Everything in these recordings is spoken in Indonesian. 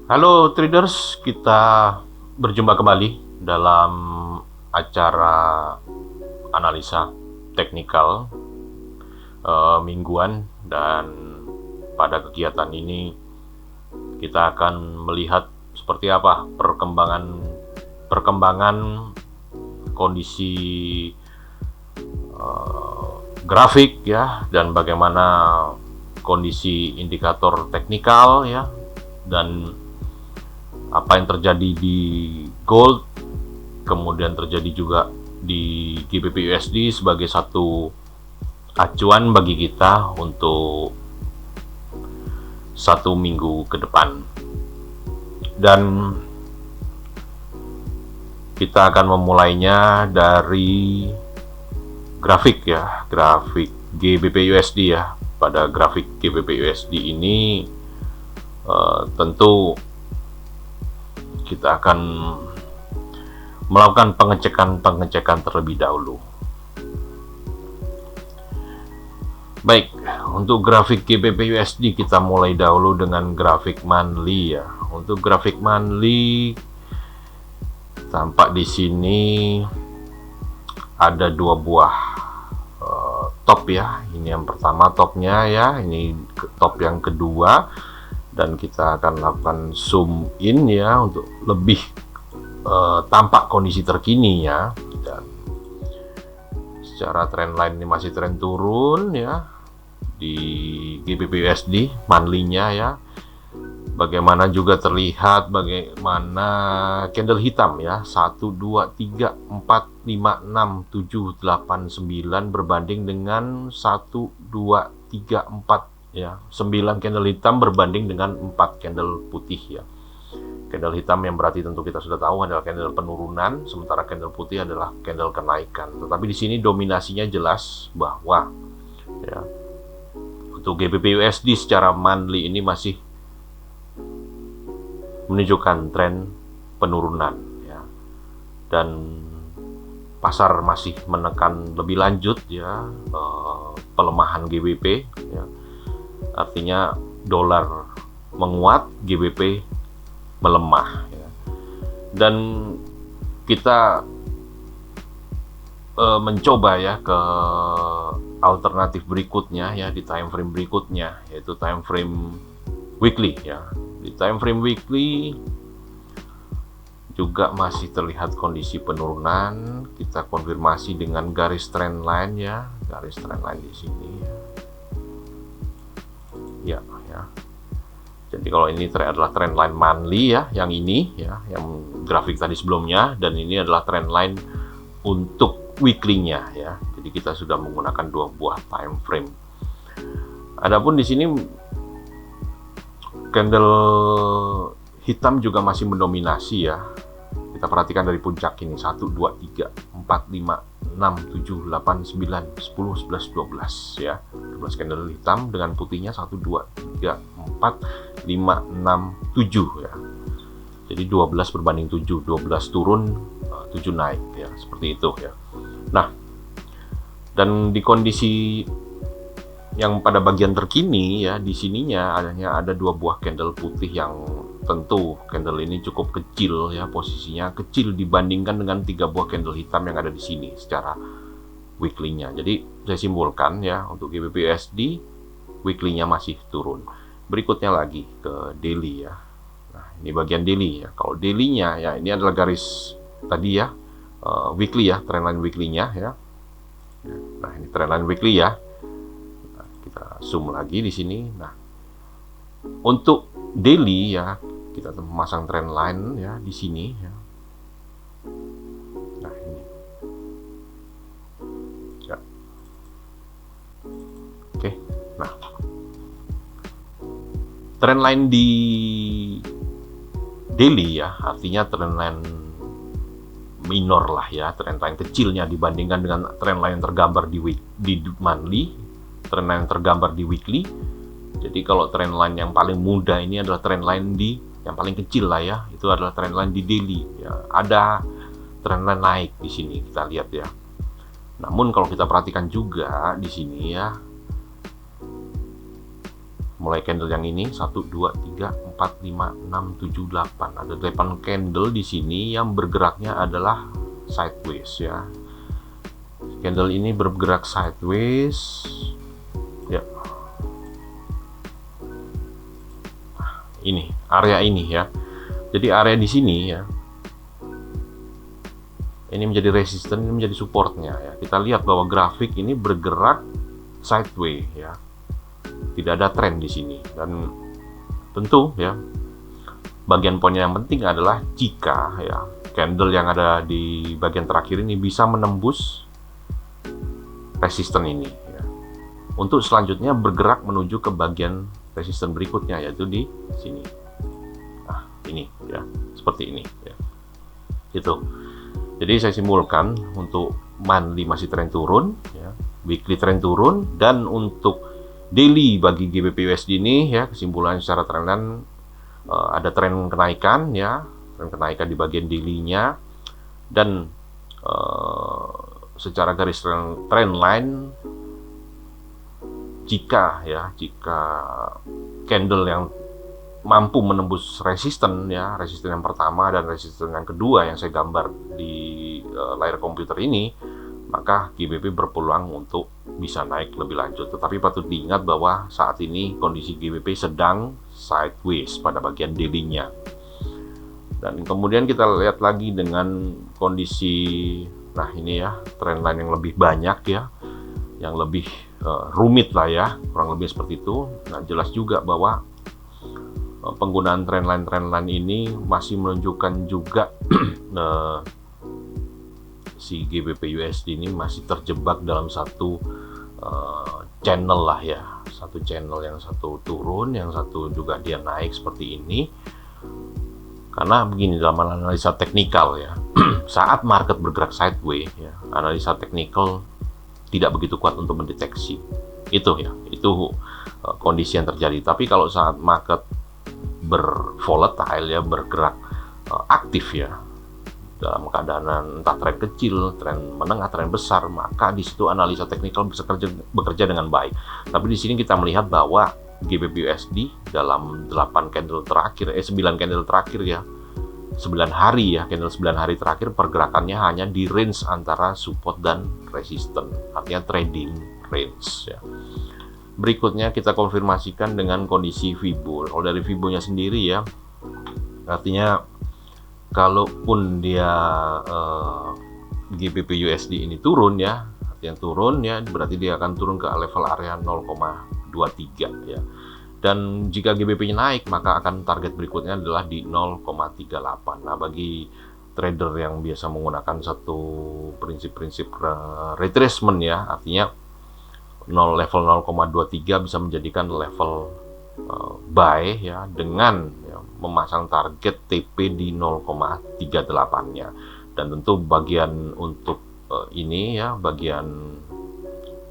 Halo traders, kita berjumpa kembali dalam acara analisa teknikal mingguan, dan pada kegiatan ini kita akan melihat seperti apa perkembangan kondisi grafik ya, dan bagaimana kondisi indikator teknikal ya, dan apa yang terjadi di gold, kemudian terjadi juga di GBP USD sebagai satu acuan bagi kita untuk satu minggu ke depan. Dan kita akan memulainya dari grafik ya, grafik GBP USD ya. Pada grafik GBP USD ini tentu kita akan melakukan pengecekan terlebih dahulu. Baik, untuk grafik GBP USD kita mulai dahulu dengan grafik monthly ya. Untuk grafik monthly tampak di sini ada dua buah top ya. Ini yang pertama topnya ya, ini top yang kedua, dan kita akan lakukan zoom in ya untuk lebih tampak kondisi terkininya. Dan secara trendline ini masih tren turun ya di GBP USD monthly-nya ya. Bagaimana juga terlihat bagaimana candle hitam ya, 1 2 3 4 5 6 7 8 9 berbanding dengan 1 2 3 4 ya, 9 candle hitam berbanding dengan 4 candle putih ya. Candle hitam yang berarti tentu kita sudah tahu adalah candle penurunan, sementara candle putih adalah candle kenaikan. Tetapi di sini dominasinya jelas bahwa ya, untuk GBP USD secara monthly ini masih menunjukkan tren penurunan ya, dan pasar masih menekan lebih lanjut ya pelemahan GBP ya. Artinya dolar menguat, GBP melemah ya. Dan kita mencoba ya ke alternatif berikutnya ya, di time frame berikutnya, yaitu time frame weekly ya. Di time frame weekly juga masih terlihat kondisi penurunan. Kita konfirmasi dengan garis trend line ya, garis trend line di sini ya. Jadi kalau ini adalah trend line monthly ya, yang ini ya, yang grafik tadi sebelumnya, dan ini adalah trend line untuk weekly-nya ya. Jadi kita sudah menggunakan dua buah time frame. Adapun di sini candle hitam juga masih mendominasi ya. Kita perhatikan dari puncak ini 1 2 3 4 5 6 7 8 9 10 11 12 ya. 12 candle hitam dengan putihnya 1 2 3 4 5 6 7 ya. Jadi 12 berbanding 7, 12 turun, 7 naik ya, seperti itu ya. Nah, dan di kondisi yang pada bagian terkini ya, di sininya ada dua buah candle putih yang tentu candle ini cukup kecil ya, posisinya kecil dibandingkan dengan 3 buah candle hitam yang ada di sini secara weekly-nya. Jadi saya simpulkan ya, untuk GBP USD weekly-nya masih turun. Berikutnya lagi ke daily ya. Nah, ini bagian daily ya. Kalau daily-nya ya, ini adalah garis tadi ya, weekly ya, trendline weekly-nya ya. Nah, ini trendline weekly ya. Kita zoom lagi di sini. Nah, untuk daily ya, kita memasang trend line ya di sini ya. Nah, ini. Ya. Oke. Nah, trend line di daily ya, artinya trend line minor lah ya, trend line kecilnya dibandingkan dengan trend line tergambar di monthly, trend line tergambar di weekly. Jadi kalau trend line yang paling muda ini adalah trend line di yang paling kecil lah ya, itu adalah trend line di daily ya. Ada trend line naik di sini, kita lihat ya. Namun kalau kita perhatikan juga di sini ya, mulai candle yang ini 1 2 3 4 5 6 7 8. Ada 8 candle di sini yang bergeraknya adalah sideways ya. Candle ini bergerak sideways ya. Ini area ini ya. Jadi area di sini ya. Ini menjadi resisten, ini menjadi supportnya ya. Kita lihat bahwa grafik ini bergerak sideways ya. Tidak ada tren di sini, dan tentu ya bagian poin yang penting adalah jika ya candle yang ada di bagian terakhir ini bisa menembus resisten ini ya, untuk selanjutnya bergerak menuju ke bagian resisten berikutnya, yaitu di sini. Nah, ini ya, seperti ini ya. Itu. Jadi saya simpulkan untuk monthly masih tren turun ya, weekly tren turun, dan untuk daily bagi GBP USD ini ya, kesimpulan secara trendline ada tren kenaikan ya, tren kenaikan di bagian daily-nya, dan secara garis trend line jika candle yang mampu menembus resisten ya, resisten yang pertama dan resisten yang kedua yang saya gambar di layar komputer ini, maka GBP berpeluang untuk bisa naik lebih lanjut. Tetapi patut diingat bahwa saat ini kondisi GBP sedang sideways pada bagian daily-nya. Dan kemudian kita lihat lagi dengan kondisi, nah ini ya, trendline yang lebih banyak ya, yang lebih rumit lah ya, kurang lebih seperti itu. Nah, jelas juga bahwa penggunaan trendline ini masih menunjukkan juga si GBP USD ini masih terjebak dalam satu channel lah ya, satu channel, yang satu turun, yang satu juga dia naik seperti ini. Karena begini, dalam analisa teknikal ya, saat market bergerak sideways ya, analisa teknikal tidak begitu kuat untuk mendeteksi itu ya, itu kondisi yang terjadi. Tapi kalau saat market bervolatile ya, bergerak aktif ya, dalam keadaan entah tren kecil, tren menengah, tren besar, maka di situ analisa teknikal bisa bekerja dengan baik. Tapi di sini kita melihat bahwa GBP USD dalam 8 candle terakhir, 9 candle terakhir ya, 9 hari ya, candle 9 hari terakhir pergerakannya hanya di range antara support dan resisten, artinya trading range ya. Berikutnya kita konfirmasikan dengan kondisi Fibo. Kalau dari Fibo-nya sendiri ya, artinya kalaupun dia GBP USD ini turun ya, artinya turun ya, berarti dia akan turun ke level area 0,23 ya. Dan jika GBP-nya naik, maka akan target berikutnya adalah di 0,38. Nah, bagi trader yang biasa menggunakan satu prinsip-prinsip retracement ya, artinya level 0,23 bisa menjadikan level buy ya, dengan ya, memasang target TP di 0,38-nya. Dan tentu bagian untuk ini ya, bagian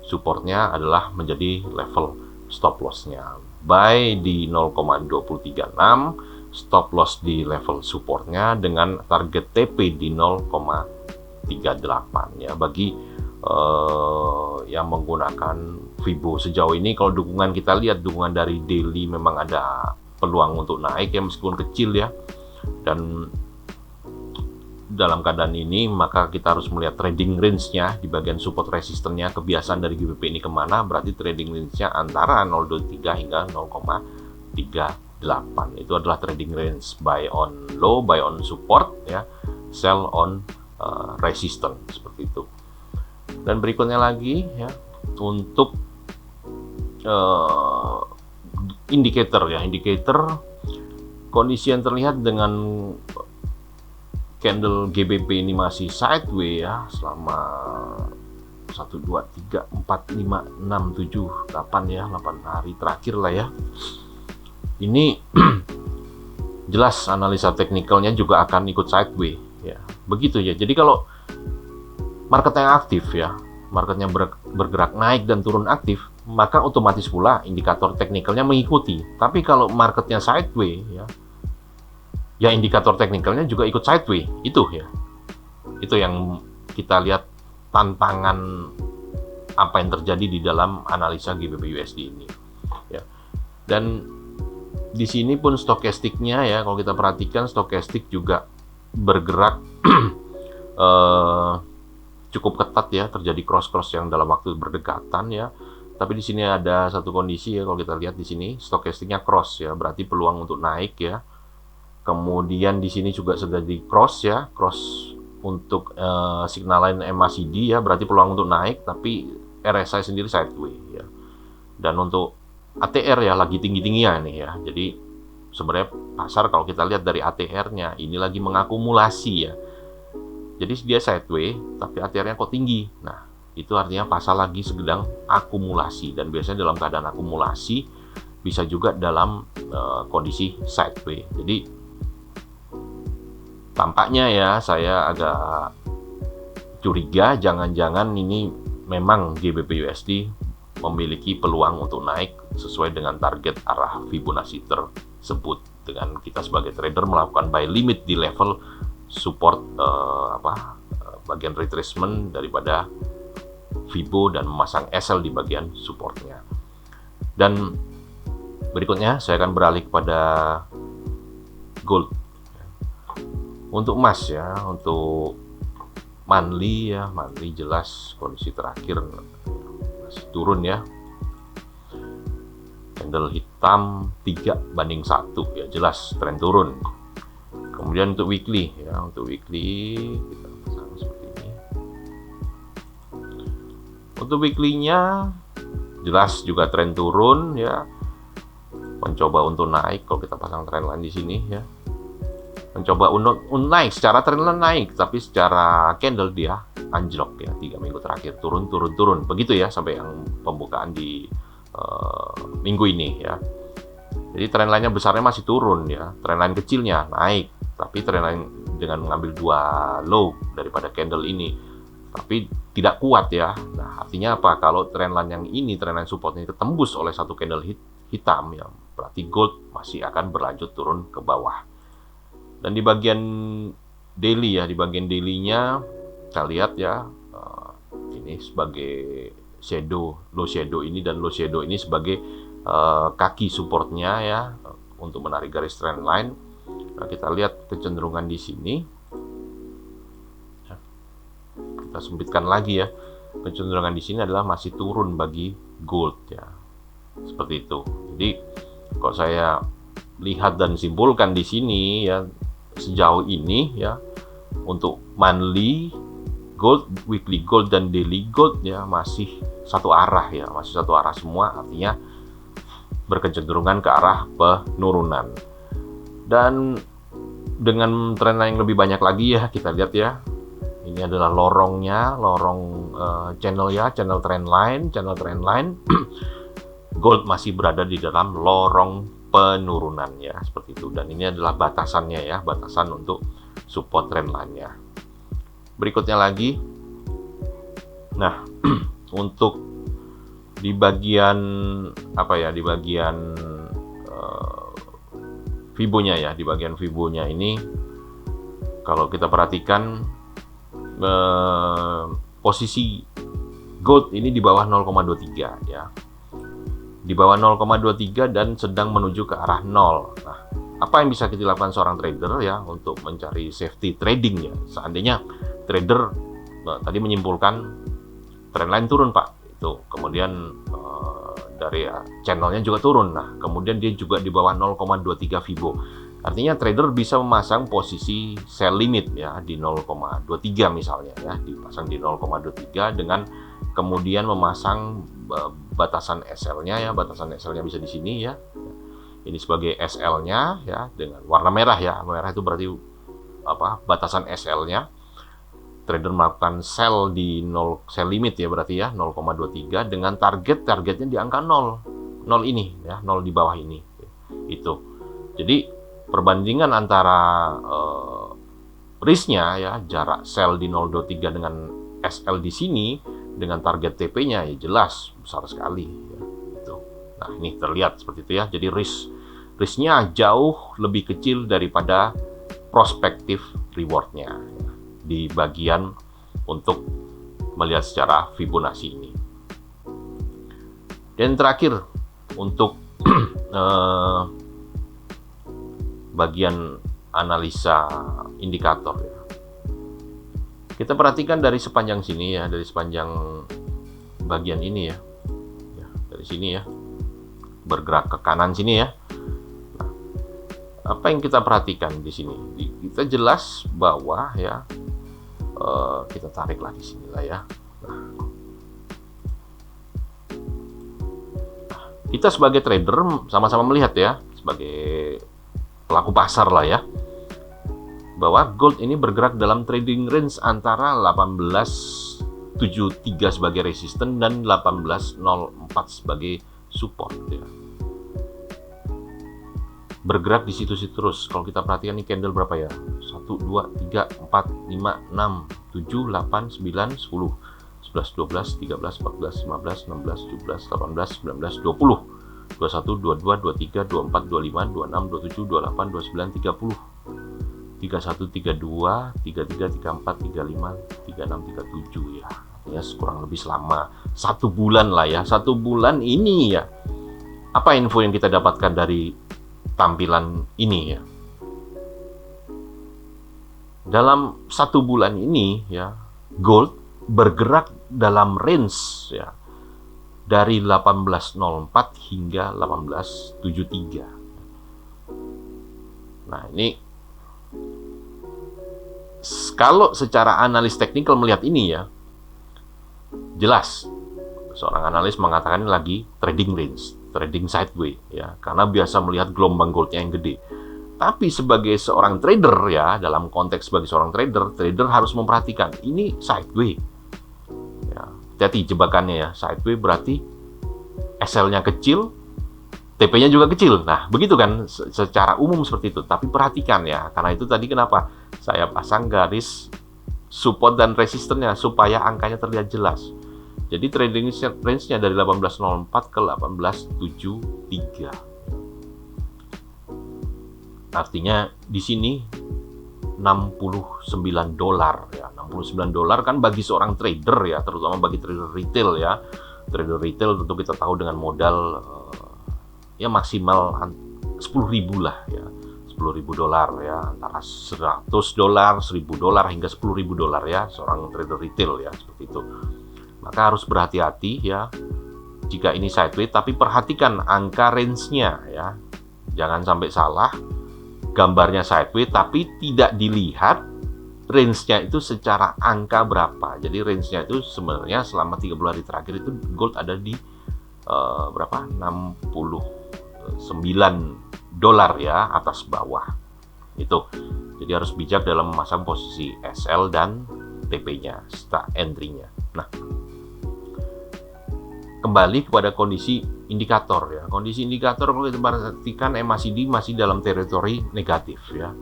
supportnya adalah menjadi level stop loss-nya. Buy di 0,236, stop loss di level supportnya dengan target TP di 0,38 ya. Bagi yang menggunakan Fibo sejauh ini, kalau dukungan kita lihat, dukungan dari daily memang ada peluang untuk naik ya, meskipun kecil ya. Dan dalam keadaan ini maka kita harus melihat trading range-nya di bagian support resistennya. Kebiasaan dari GBP ini kemana, berarti trading range-nya antara 0,23 hingga 0,38. Itu adalah trading range, buy on low, buy on support ya, sell on resistance, seperti itu. Dan berikutnya lagi ya, untuk indikator ya, indikator kondisi yang terlihat dengan candle GBP ini masih sideways ya, selama 1, 2, 3, 4, 5, 6, 7, 8 ya, 8 hari terakhir lah ya. Ini jelas analisa teknikalnya juga akan ikut sideways ya, begitu ya. Jadi kalau marketnya aktif ya, marketnya bergerak naik dan turun aktif, maka otomatis pula indikator teknikalnya mengikuti. Tapi kalau marketnya sideways ya indikator teknikalnya juga ikut sideways. Itu ya, itu yang kita lihat tantangan apa yang terjadi di dalam analisa GBP USD ini ya. Dan di sini pun stokastiknya ya, kalau kita perhatikan stokastik juga bergerak cukup ketat ya, terjadi cross yang dalam waktu berdekatan ya. Tapi di sini ada satu kondisi ya, kalau kita lihat di sini stokastiknya cross ya, berarti peluang untuk naik ya. Kemudian di sini juga sudah di cross ya, cross untuk signal line MACD ya, berarti peluang untuk naik, tapi RSI sendiri sideways ya. Dan untuk ATR ya lagi tinggi-tingginya nih ya. Jadi sebenarnya pasar kalau kita lihat dari ATR-nya ini lagi mengakumulasi ya. Jadi dia sideways tapi ATR-nya kok tinggi. Nah, itu artinya pasar lagi sedang akumulasi, dan biasanya dalam keadaan akumulasi bisa juga dalam kondisi sideways. Jadi tampaknya ya saya agak curiga jangan-jangan ini memang GBP USD memiliki peluang untuk naik sesuai dengan target arah Fibonacci tersebut, dengan kita sebagai trader melakukan buy limit di level support bagian retracement daripada Fibo dan memasang SL di bagian supportnya. Dan berikutnya saya akan beralih kepada gold. Untuk emas ya, untuk monthly ya, monthly jelas kondisi terakhir masih turun ya. Candle hitam 3:1 ya, jelas tren turun. Kemudian untuk weekly ya, untuk weekly kita pasang seperti ini. Untuk weekly-nya jelas juga tren turun ya. Mencoba untuk naik kalau kita pasang trend line di sini ya. Mencoba untuk naik secara trend line naik, tapi secara candle dia anjlok ya, 3 minggu terakhir turun. Begitu ya sampai yang pembukaan di minggu ini ya. Jadi trend line-nya besarnya masih turun ya, trend line kecilnya naik, tapi trend line dengan mengambil 2 low daripada candle ini, tapi tidak kuat ya. Nah, artinya apa? Kalau trend line yang ini, trend line support ini ketembus oleh satu candle hitam ya, berarti gold masih akan berlanjut turun ke bawah. Dan di bagian daily ya, di bagian daily-nya kita lihat ya, ini sebagai low shadow ini, dan low shadow ini sebagai kaki supportnya ya untuk menarik garis trend line. Nah, kita lihat kecenderungan di sini. Kita sempitkan lagi ya. Kecenderungan di sini adalah masih turun bagi gold ya. Seperti itu. Jadi kalau saya lihat dan simpulkan di sini ya, sejauh ini ya, untuk monthly gold, weekly gold dan daily gold ya masih satu arah ya, masih satu arah semua, artinya berkecenderungan ke arah penurunan. Dan dengan tren yang lebih banyak lagi ya, kita lihat ya, ini adalah lorongnya, lorong channel ya, channel trend line gold masih berada di dalam lorong penurunan ya, seperti itu. Dan ini adalah batasannya ya, batasan untuk support trend line-nya. Berikutnya lagi, nah untuk di bagian apa ya, di bagian Fibonya ya, di bagian Fibonya ini kalau kita perhatikan posisi gold ini di bawah 0,23 ya, di bawah 0,23 dan sedang menuju ke arah 0. Nah, apa yang bisa kita lakukan seorang trader ya untuk mencari safety trading ya? Seandainya trader tadi menyimpulkan trendline turun Pak, itu kemudian dari channelnya juga turun. Nah, kemudian dia juga di bawah 0,23 Fibo. Artinya trader bisa memasang posisi sell limit ya di 0,23 misalnya ya, dipasang di 0,23 dengan kemudian memasang batasan SL-nya ya, batasan SL-nya bisa di sini ya. Ini sebagai SL-nya ya dengan warna merah ya. Merah itu berarti apa? Batasan SL-nya. Trader melakukan sell di sell limit ya, berarti ya 0,23 dengan targetnya di angka 0 ini ya, 0 di bawah ini itu. Jadi perbandingan antara risknya ya, jarak sell di 0,23 dengan SL di sini dengan target TP-nya ya jelas besar sekali ya, gitu. Nah, ini terlihat seperti itu ya. Jadi risknya jauh lebih kecil daripada prospektif rewardnya ya, di bagian untuk melihat secara Fibonacci ini. Dan terakhir untuk bagian analisa indikator ya. Kita perhatikan dari sepanjang sini ya, dari sepanjang bagian ini ya, dari sini ya, bergerak ke kanan sini ya. Nah, apa yang kita perhatikan di sini? Kita jelas bahwa ya, kita tariklah di sini lah ya. Kita sebagai trader sama-sama melihat ya, sebagai pelaku pasar lah ya, bahwa gold ini bergerak dalam trading range antara 1873 sebagai resisten dan 1804 sebagai support ya. Bergerak di situ-situ terus. Kalau kita perhatikan nih candle berapa ya? 1, 2, 3, 4, 5, 6, 7, 8, 9, 10, 11, 12, 13, 14, 15, 16, 17, 18, 19, 20, 21, 22, 23, 24, 25, 26, 27, 28, 29, 30, 31, 32, 33, 34, 35, 36, 37 ya. Ya kurang lebih selama 1 bulan lah ya. 1 bulan ini ya. Apa info yang kita dapatkan dari tampilan ini ya? Dalam 1 bulan ini ya, gold bergerak dalam range ya, dari 1804 hingga 1873. Nah, ini kalau secara analis teknikal melihat ini ya, jelas seorang analis mengatakan ini lagi trading range, trading sideways ya, karena biasa melihat gelombang goldnya yang gede. Tapi sebagai seorang trader ya, dalam konteks sebagai seorang trader harus memperhatikan ini sideways. Ya, hati-hati jebakannya ya, sideways berarti SL-nya kecil, TP-nya juga kecil. Nah, begitu kan secara umum seperti itu. Tapi perhatikan ya, karena itu tadi kenapa saya pasang garis support dan resistennya supaya angkanya terlihat jelas. Jadi trading range-nya dari 1804 ke 1873. Artinya di sini $69 ya. $69 kan bagi seorang trader ya, terutama bagi trader retail ya. Trader retail tentu kita tahu dengan modal ya maksimal 10.000 lah ya. $10.000 ya, antara $100, $1.000 hingga $10.000 ya, seorang trader retail ya, seperti itu. Maka harus berhati-hati ya jika ini sideways, tapi perhatikan angka range-nya ya. Jangan sampai salah, gambarnya sideways tapi tidak dilihat range-nya itu secara angka berapa. Jadi range-nya itu sebenarnya selama 30 hari terakhir itu gold ada di berapa? $69 ya, atas bawah. Itu. Jadi harus bijak dalam memasang posisi SL dan TP-nya, start entry-nya. Nah, kembali kepada kondisi indikator ya. Kondisi indikator kalau kita perhatikan MACD masih dalam teritori negatif ya.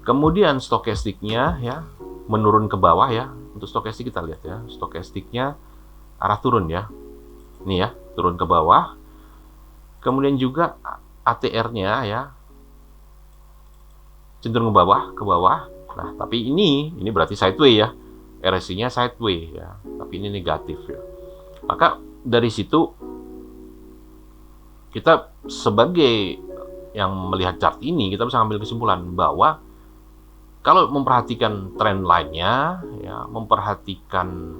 Kemudian stokastiknya ya menurun ke bawah ya. Untuk stokastik kita lihat ya, stokastiknya arah turun ya. Ini ya, turun ke bawah. Kemudian juga ATR-nya ya cenderung ke bawah. Nah, tapi ini berarti sideways ya. RSI-nya sideways ya, tapi ini negatif ya. Maka dari situ kita sebagai yang melihat chart ini, kita bisa ambil kesimpulan bahwa kalau memperhatikan trend line-nya ya, memperhatikan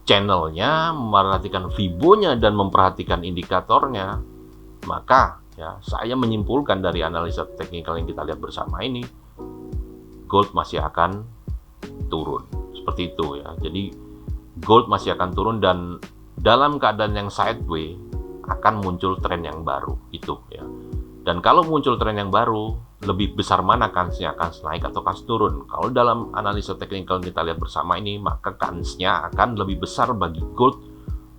channelnya, memperhatikan Fibo-nya dan memperhatikan indikatornya, maka ya saya menyimpulkan dari analisa teknikal yang kita lihat bersama ini, gold masih akan turun seperti itu ya. Jadi gold masih akan turun dan dalam keadaan yang sideways akan muncul tren yang baru itu ya. Dan kalau muncul tren yang baru, lebih besar mana kansnya, kans naik atau kans turun? Kalau dalam analisa teknikal kita lihat bersama ini, maka kansnya akan lebih besar bagi gold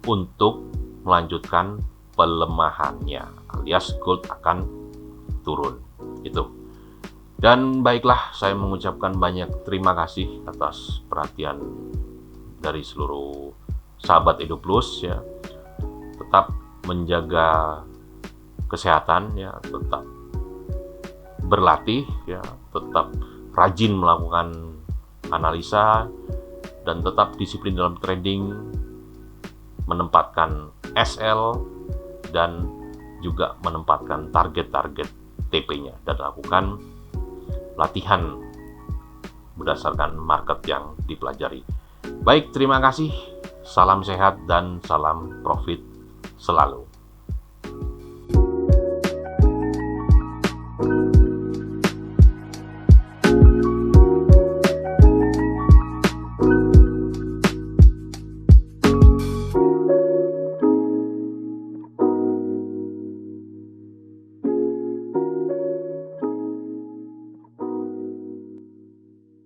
untuk melanjutkan pelemahannya, alias gold akan turun itu. Dan baiklah, saya mengucapkan banyak terima kasih atas perhatian dari seluruh sahabat Edo Plus ya. Tetap menjaga kesehatan ya, tetap berlatih ya, tetap rajin melakukan analisa dan tetap disiplin dalam trading, menempatkan SL dan juga menempatkan target-target TP-nya dan lakukan latihan berdasarkan market yang dipelajari. Baik, terima kasih. Salam sehat dan salam profit selalu.